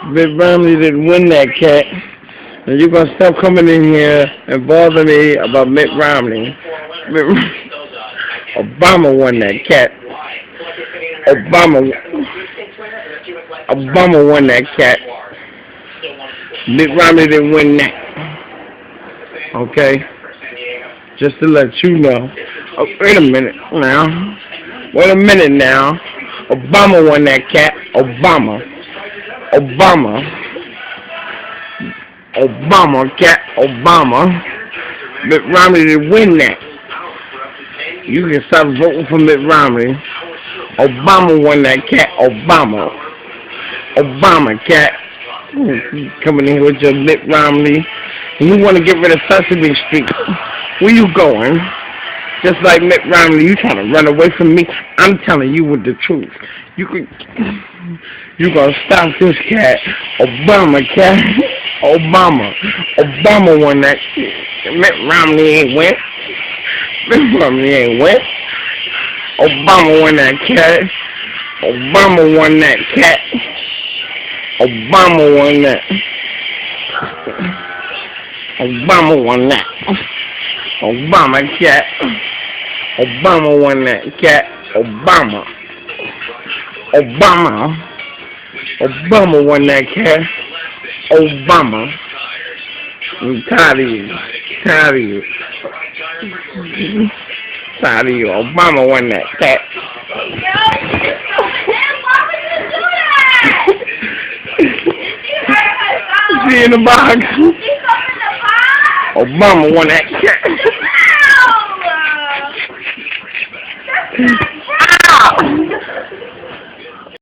Mitt Romney didn't win that cat. And you're gonna stop coming in here and bother me about Mitt Romney. Mitt, Obama won that cat. Obama, Obama won that cat. Mitt Romney didn't win that. Okay, just to let you know. Oh, wait a minute now. Wait a minute now. Obama won that cat. Obama. Obama. Obama, cat. Obama. Mitt Romney didn't win that. You can stop voting for Mitt Romney. Obama won that cat. Obama. Obama, cat. You coming in here with your Mitt Romney. And you want to get rid of Sesame Street. Where you going? Just like Mitt Romney, you trying to run away from me. I'm telling you with the truth. You gonna stop this cat. Obama, cat. Obama. Obama won that. Mitt Romney ain't win. Mitt Romney ain't win. Obama won that cat. Obama won that cat. Obama won that. Obama won that. Obama cat. Obama won that cat. Obama. Obama. Obama won that cat. Obama. I'm tired of you. Tired of you. Tired of you. Obama won that cat. See in the box. Obama won that